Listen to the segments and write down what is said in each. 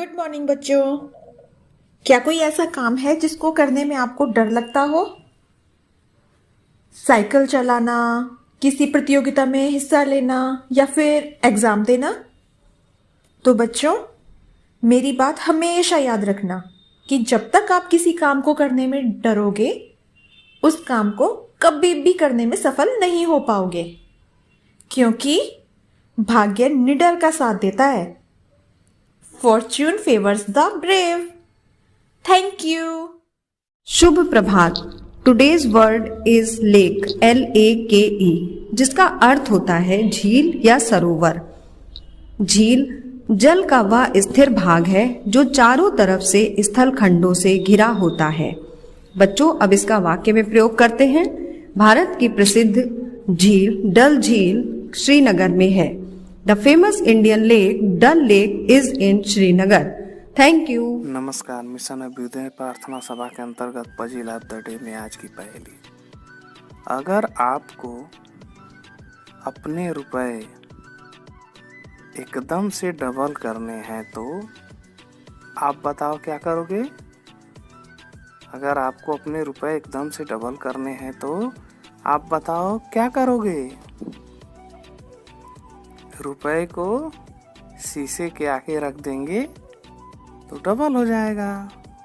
Good morning बच्चों। क्या कोई ऐसा काम है जिसको करने में आपको डर लगता हो? साइकिल चलाना, किसी प्रतियोगिता में हिस्सा लेना या फिर एग्जाम देना? तो बच्चों, मेरी बात हमेशा याद रखना कि जब तक आप किसी काम को करने में डरोगे, उस काम को कभी भी करने में सफल नहीं हो पाओगे, क्योंकि भाग्य निडर का साथ देता है। Fortune favors the brave. Thank you. Shubh Prabhat. Today's word is lake, LAKE, जिसका अर्थ होता है झील या सरोवर। झील जल का वह स्थिर भाग है जो चारों तरफ से स्थल खंडों से घिरा होता है। बच्चों, अब इसका वाक्य में प्रयोग करते हैं। भारत की प्रसिद्ध झील डल झील श्रीनगर में है। The famous Indian lake Dal lake is in Srinagar. Thank you. नमस्कार। मिशन अभ्युदय प्रार्थना सभा के अंतर्गत पजिल ऑफ द डे में आज की पहेली। अगर आपको अपने रुपए एकदम से डबल करने हैं तो आप बताओ क्या करोगे? अगर आपको अपने रुपए एकदम से डबल करने हैं तो आप बताओ क्या करोगे? रुपए को शीशे के आगे रख देंगे तो डबल हो जाएगा।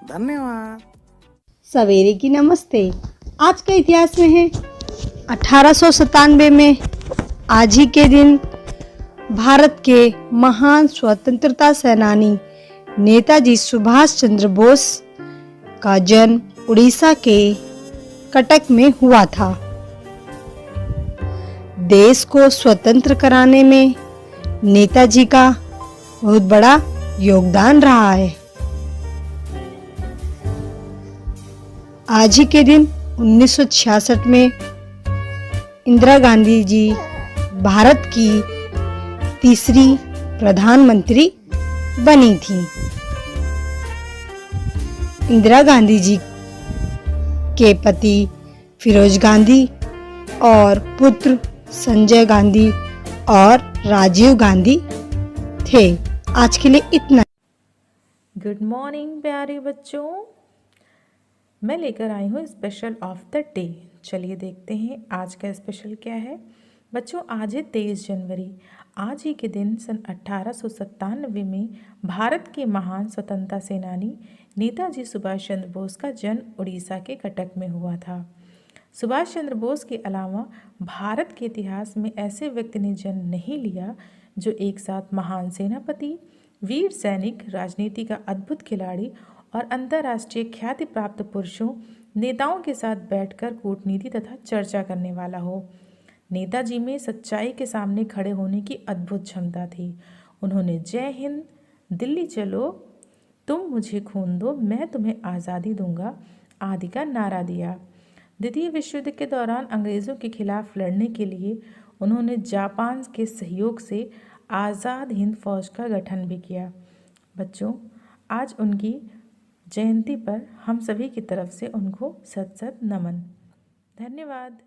धन्यवाद। सवेरे की नमस्ते। आज का इतिहास में है 1897 में आज ही के दिन भारत के महान स्वतंत्रता सेनानी नेताजी सुभाष चंद्र बोस का जन्म उड़ीसा के कटक में हुआ था। देश को स्वतंत्र कराने में नेताजी का बहुत बड़ा योगदान रहा है। आज ही के दिन 1966 में इंदिरा गांधी जी भारत की तीसरी प्रधानमंत्री बनी थी। इंदिरा गांधी जी के पति फिरोज गांधी और पुत्र संजय गांधी और राजीव गांधी थे। आज के लिए इतना। गुड मॉर्निंग प्यारे बच्चों, मैं लेकर आई हूँ स्पेशल ऑफ द डे। चलिए देखते हैं आज का स्पेशल क्या है। बच्चों, आज है 23 जनवरी। आज ही के दिन सन 1897 में भारत के महान स्वतंत्रता सेनानी नेताजी सुभाष चंद्र बोस का जन्म उड़ीसा के कटक में हुआ था। सुभाष चंद्र बोस के अलावा भारत के इतिहास में ऐसे व्यक्ति ने जन्म नहीं लिया जो एक साथ महान सेनापति, वीर सैनिक, राजनीति का अद्भुत खिलाड़ी और अंतर्राष्ट्रीय ख्याति प्राप्त पुरुषों नेताओं के साथ बैठकर कूटनीति तथा चर्चा करने वाला हो। नेताजी में सच्चाई के सामने खड़े होने की अद्भुत क्षमता थी। उन्होंने जय हिंद, दिल्ली चलो, तुम मुझे खून दो, मैं तुम्हें आज़ादी दूंगा आदि का नारा दिया। द्वितीय विश्व युद्ध के दौरान अंग्रेज़ों के खिलाफ लड़ने के लिए उन्होंने जापान के सहयोग से आज़ाद हिंद फौज का गठन भी किया। बच्चों, आज उनकी जयंती पर हम सभी की तरफ से उनको सत सत नमन। धन्यवाद।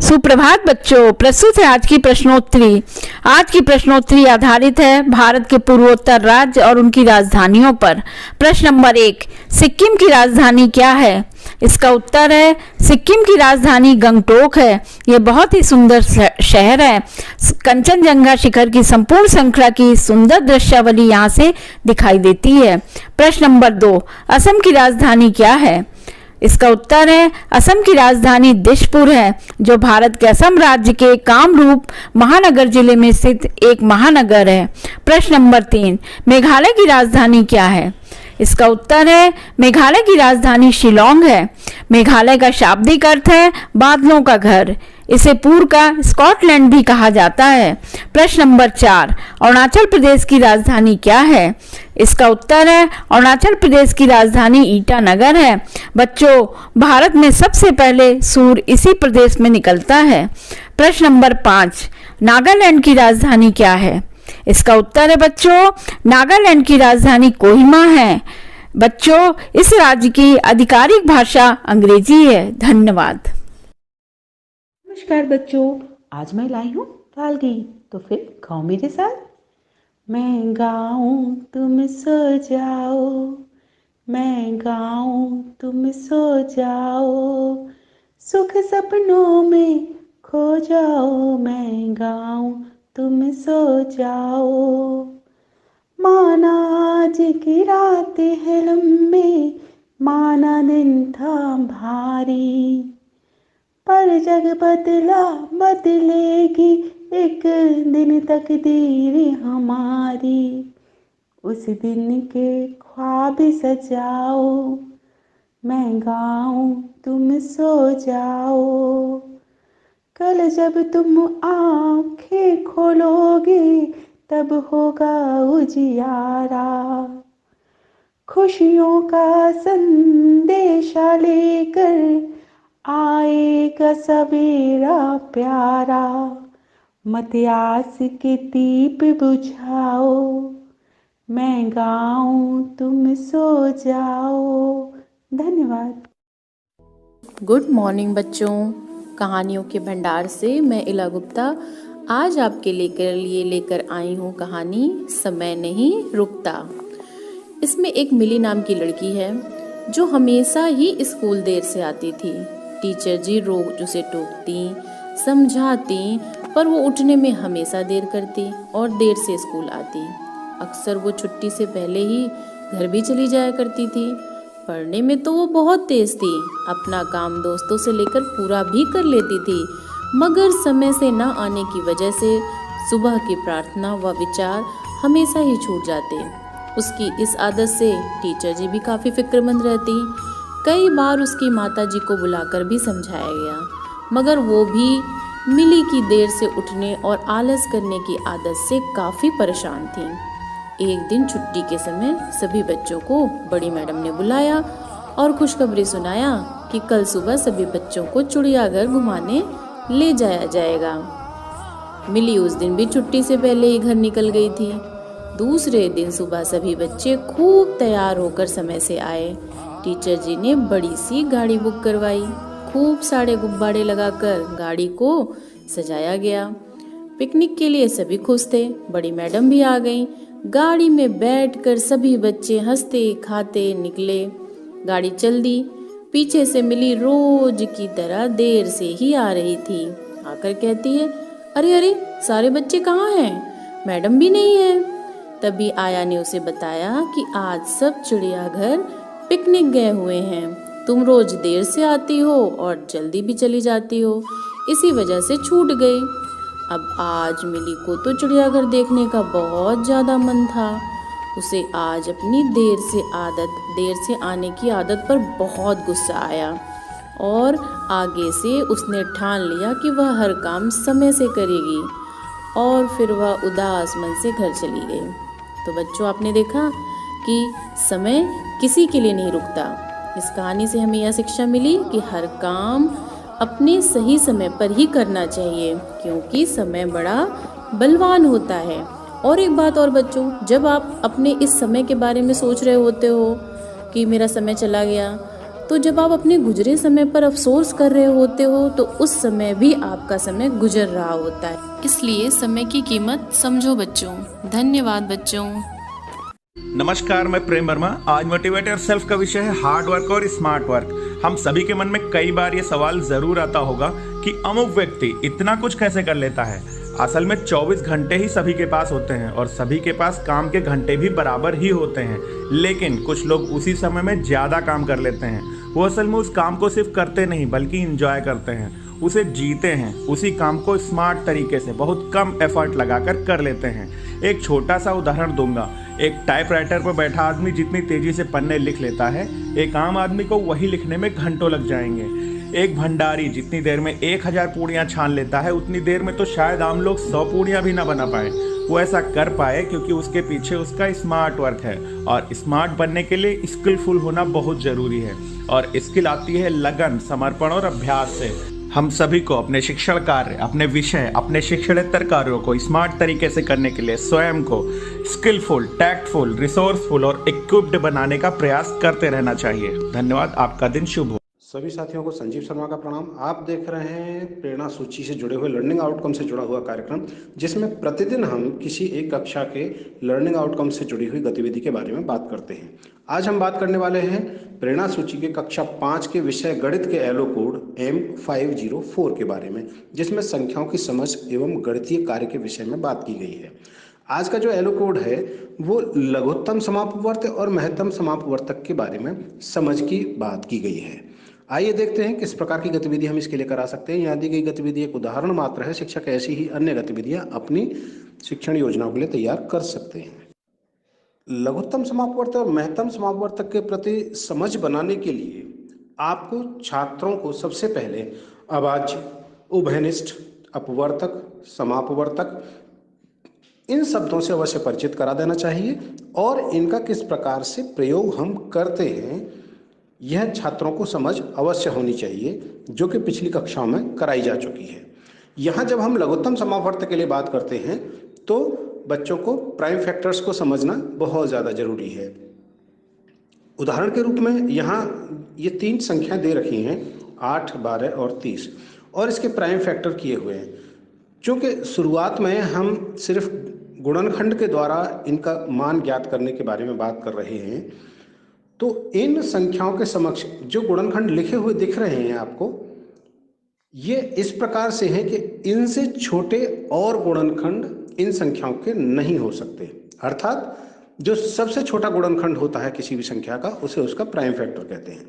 सुप्रभात बच्चों, प्रस्तुत है आज की प्रश्नोत्तरी। आज की प्रश्नोत्तरी आधारित है भारत के पूर्वोत्तर राज्य और उनकी राजधानियों पर। प्रश्न नंबर 1, सिक्किम की राजधानी क्या है? इसका उत्तर है सिक्किम की राजधानी गंगटोक है। यह बहुत ही सुंदर शहर है। कंचनजंगा शिखर की संपूर्ण श्रृंखला की सुंदर दृश्यावली यहाँ से दिखाई देती है। प्रश्न नंबर 2, असम की राजधानी क्या है? इसका उत्तर है असम की राजधानी दिशपुर है, जो भारत के असम राज्य के कामरूप महानगर जिले में स्थित एक महानगर है। प्रश्न नंबर 3, मेघालय की राजधानी क्या है? इसका उत्तर है मेघालय की राजधानी शिलोंग है। मेघालय का शाब्दिक अर्थ है बादलों का घर। इसे पूर्व का स्कॉटलैंड भी कहा जाता है। प्रश्न नंबर 4, अरुणाचल प्रदेश की राजधानी क्या है? इसका उत्तर है अरुणाचल प्रदेश की राजधानी ईटानगर है। बच्चों, भारत में सबसे पहले सूर्य इसी प्रदेश में निकलता है। प्रश्न नंबर 5, नागालैंड की राजधानी क्या है? इसका उत्तर है बच्चों नागालैंड की राजधानी कोहिमा है। बच्चों, इस राज्य की आधिकारिक भाषा अंग्रेजी है। धन्यवाद। नमस्कार बच्चों, आज मैं लाई हूँ दाल घी, तो फिर खाओ मेरे साथ। मैं गाऊं तुम सो जाओ, मैं गाऊं तुम सो जाओ, सुख सपनों में खो जाओ, मैं गाऊं तुम सो जाओ। माना आज की रात है लंबी, माना दिन था भारी, पर जग बदला बदलेगी एक दिन तकदीर हमारी, उस दिन के ख्वाब सजाओ, मैं गाऊं तुम सो जाओ। कल जब तुम आंखें खोलोगे तब होगा उजियारा, खुशियों का संदेशा लेकर आएगा सवेरा प्यारा, मत आस के दीप बुझाओ, मैं गाऊं तुम सो जाओ। धन्यवाद। गुड मॉर्निंग बच्चों। कहानियों के भंडार से मैं इला गुप्ता आज आपके लेकर आई हूँ कहानी समय नहीं रुकता। इसमें एक मिली नाम की लड़की है जो हमेशा ही स्कूल देर से आती थी। टीचर जी रोज उसे टोकती, समझाती, पर वो उठने में हमेशा देर करती और देर से स्कूल आती। अक्सर वो छुट्टी से पहले ही घर भी चली जाया करती थी। पढ़ने में तो वो बहुत तेज थी, अपना काम दोस्तों से लेकर पूरा भी कर लेती थी, मगर समय से न आने की वजह से सुबह की प्रार्थना व विचार हमेशा ही छूट जाते। उसकी इस आदत से टीचर जी भी काफ़ी फिक्रमंद रहती। कई बार उसकी माता जी को बुलाकर भी समझाया गया, मगर वो भी मिली की देर से उठने और आलस करने की आदत से काफ़ी परेशान थी। एक दिन छुट्टी के समय सभी बच्चों को बड़ी मैडम ने बुलाया और खुशखबरी सुनाया कि कल सुबह सभी बच्चों को चिड़ियाघर घुमाने ले जाया जाएगा। मिली उस दिन भी छुट्टी से पहले ही घर निकल गई थी। दूसरे दिन सुबह सभी बच्चे खूब तैयार होकर समय से आए। टीचर जी ने बड़ी सी गाड़ी बुक करवाई। खूब सारे गुब्बारे लगाकर गाड़ी को सजाया गया। पिकनिक के लिए सभी खुश थे। बड़ी मैडम भी आ गईं। गाड़ी में बैठकर सभी बच्चे हंसते खाते निकले। गाड़ी चल दी। पीछे से मिली रोज की तरह देर से ही आ रही थी। आकर कहती है, अरे अरे सारे बच्चे कहाँ हैं? मैडम भी नहीं है। तभी आया ने उसे बताया कि आज सब चिड़ियाघर पिकनिक गए हुए हैं। तुम रोज देर से आती हो और जल्दी भी चली जाती हो, इसी वजह से छूट गई। अब आज मिली को तो चिड़ियाघर देखने का बहुत ज़्यादा मन था। उसे आज अपनी देर से आने की आदत पर बहुत गुस्सा आया और आगे से उसने ठान लिया कि वह हर काम समय से करेगी और फिर वह उदास मन से घर चली गई। तो बच्चों, आपने देखा कि समय किसी के लिए नहीं रुकता। इस कहानी से हमें यह शिक्षा मिली कि हर काम अपने सही समय पर ही करना चाहिए, क्योंकि समय बड़ा बलवान होता है। और एक बात और बच्चों, जब आप अपने इस समय के बारे में सोच रहे होते हो कि मेरा समय चला गया, तो जब आप अपने गुजरे समय पर अफसोस कर रहे होते हो तो उस समय भी आपका समय गुजर रहा होता है। इसलिए समय की कीमत समझो बच्चों। धन्यवाद बच्चों। नमस्कार, मैं प्रेम वर्मा। आज मोटिवेट योरसेल्फ का विषय है हार्ड वर्क और स्मार्ट वर्क। हम सभी के मन में कई बार ये सवाल जरूर आता होगा कि अमुक व्यक्ति इतना कुछ कैसे कर लेता है। असल में 24 घंटे ही सभी के पास होते हैं और सभी के पास काम के घंटे भी बराबर ही होते हैं, लेकिन कुछ लोग उसी समय में ज़्यादा काम कर लेते हैं। वो असल में उस काम को सिर्फ करते नहीं बल्कि इंजॉय करते हैं, उसे जीते हैं। उसी काम को स्मार्ट तरीके से बहुत कम एफर्ट लगाकर कर लेते हैं। एक छोटा सा उदाहरण दूंगा। एक टाइपराइटर पर बैठा आदमी जितनी तेजी से पन्ने लिख लेता है, एक आम आदमी को वही लिखने में घंटों लग जाएंगे। एक भंडारी जितनी देर में 1000 पूड़ियाँ छान लेता है, उतनी देर में तो शायद आम लोग 100 पूड़ियाँ भी ना बना पाए। वो ऐसा कर पाए क्योंकि उसके पीछे उसका स्मार्ट वर्क है, और स्मार्ट बनने के लिए स्किलफुल होना बहुत ज़रूरी है। और स्किल आती है लगन, समर्पण और अभ्यास से। हम सभी को अपने शिक्षण कार्य, अपने विषय, अपने शिक्षणेतर कार्यों को स्मार्ट तरीके से करने के लिए स्वयं को स्किलफुल, टैक्टफुल, रिसोर्सफुल और इक्विप्ड बनाने का प्रयास करते रहना चाहिए। धन्यवाद। आपका दिन शुभ हो। सभी साथियों को संजीव शर्मा का प्रणाम। आप देख रहे हैं प्रेरणा सूची से जुड़े हुए लर्निंग आउटकम से जुड़ा हुआ कार्यक्रम, जिसमें प्रतिदिन हम किसी एक कक्षा के लर्निंग आउटकम से जुड़ी हुई गतिविधि के बारे में बात करते हैं। आज हम बात करने वाले हैं प्रेरणा सूची के कक्षा 5 के विषय गणित के एलो कोड M504 के बारे में, जिसमें संख्याओं की समझ एवं गणितीय कार्य के विषय में बात की गई है। आज का जो एलो कोड है वो लघुत्तम समापवर्त और महत्तम समापवर्तक के बारे में समझ की बात की गई है। आइए देखते हैं किस प्रकार की गतिविधि हम इसके लिए करा सकते हैं। यहाँ दी गई गतिविधि एक उदाहरण मात्र है। शिक्षक ऐसी ही अन्य गतिविधियां अपनी शिक्षण योजनाओं के लिए तैयार कर सकते हैं। लघुत्तम समापवर्तक और महत्तम समापवर्तक के प्रति समझ बनाने के लिए आपको छात्रों को सबसे पहले अभाज्य, उभयनिष्ठ, अपवर्तक, समापवर्तक इन शब्दों से अवश्य परिचित करा देना चाहिए और इनका किस प्रकार से प्रयोग हम करते हैं यह छात्रों को समझ अवश्य होनी चाहिए, जो कि पिछली कक्षाओं में कराई जा चुकी है। यहाँ जब हम लघुत्तम समापवर्तक के लिए बात करते हैं तो बच्चों को प्राइम फैक्टर्स को समझना बहुत ज़्यादा जरूरी है। उदाहरण के रूप में यहाँ ये 3 संख्या दे रखी हैं 8, 12 और 30 और इसके प्राइम फैक्टर किए हुए हैं। चूँकि शुरुआत में हम सिर्फ गुणनखंड के द्वारा इनका मान ज्ञात करने के बारे में बात कर रहे हैं, तो इन संख्याओं के समक्ष जो गुणनखंड लिखे हुए दिख रहे हैं आपको, ये इस प्रकार से हैं कि इनसे छोटे और गुणनखंड इन संख्याओं के नहीं हो सकते। अर्थात जो सबसे छोटा गुणनखंड होता है किसी भी संख्या का, उसे उसका प्राइम फैक्टर कहते हैं।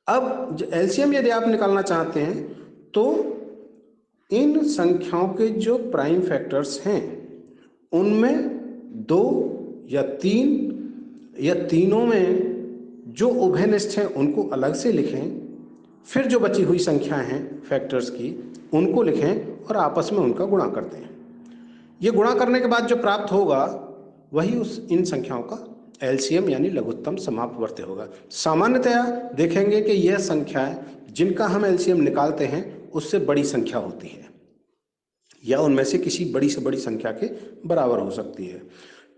अब एलसीएम यदि आप निकालना चाहते हैं तो इन संख्याओं के जो प्राइम फैक्टर्स हैं उनमें 2 या 3 या तीनों में जो उभयनिष्ठ हैं उनको अलग से लिखें, फिर जो बची हुई संख्या हैं फैक्टर्स की उनको लिखें और आपस में उनका गुणा कर दें। ये गुणा करने के बाद जो प्राप्त होगा वही इन संख्याओं का एलसीएम यानी लघुत्तम समापवर्त्य होगा। सामान्यतया देखेंगे कि यह संख्याएं जिनका हम एलसीएम निकालते हैं उससे बड़ी संख्या होती है या उनमें से किसी बड़ी से बड़ी संख्या के बराबर हो सकती है।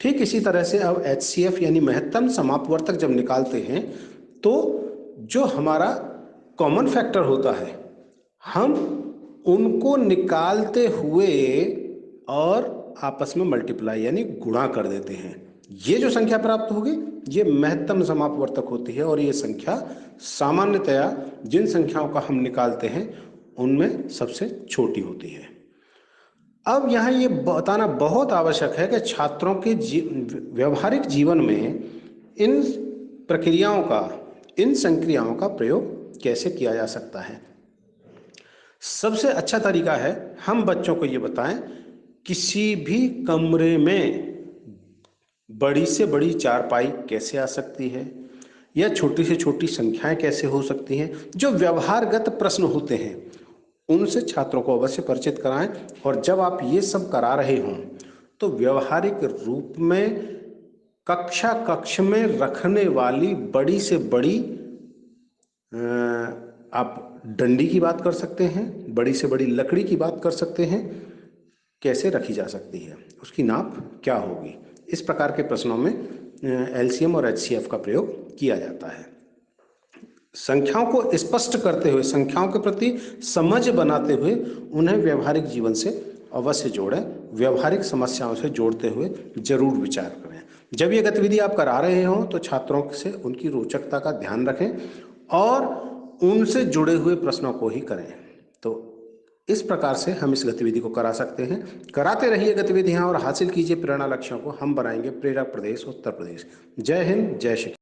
ठीक इसी तरह से अब HCF यानी महत्तम समापवर्तक जब निकालते हैं तो जो हमारा कॉमन फैक्टर होता है हम उनको निकालते हुए और आपस में मल्टीप्लाई यानी गुणा कर देते हैं। ये जो संख्या प्राप्त होगी ये महत्तम समापवर्तक होती है और ये संख्या सामान्यतया जिन संख्याओं का हम निकालते हैं उनमें सबसे छोटी होती है। अब यहाँ ये बताना बहुत आवश्यक है कि छात्रों के व्यवहारिक जीवन में इन प्रक्रियाओं का, इन संक्रियाओं का प्रयोग कैसे किया जा सकता है। सबसे अच्छा तरीका है हम बच्चों को ये बताएं किसी भी कमरे में बड़ी से बड़ी चारपाई कैसे आ सकती है या छोटी से छोटी संख्याएं कैसे हो सकती हैं। जो व्यवहारगत प्रश्न होते हैं उनसे छात्रों को अवश्य परिचित कराएं और जब आप ये सब करा रहे हों तो व्यवहारिक रूप में कक्ष में रखने वाली बड़ी से बड़ी आप डंडी की बात कर सकते हैं, बड़ी से बड़ी लकड़ी की बात कर सकते हैं, कैसे रखी जा सकती है, उसकी नाप क्या होगी। इस प्रकार के प्रश्नों में एलसीएम और HCF का प्रयोग किया जाता है। संख्याओं को स्पष्ट करते हुए, संख्याओं के प्रति समझ बनाते हुए उन्हें व्यवहारिक जीवन से अवश्य जोड़ें, व्यवहारिक समस्याओं से जोड़ते हुए जरूर विचार करें। जब ये गतिविधि आप करा रहे हों तो छात्रों से उनकी रोचकता का ध्यान रखें और उनसे जुड़े हुए प्रश्नों को ही करें। तो इस प्रकार से हम इस गतिविधि को करा सकते हैं। कराते रहिए गतिविधियां और हासिल कीजिए प्रेरणा लक्ष्यों को। हम बनाएंगे प्रेरक प्रदेश उत्तर प्रदेश। जय हिंद, जय श्री।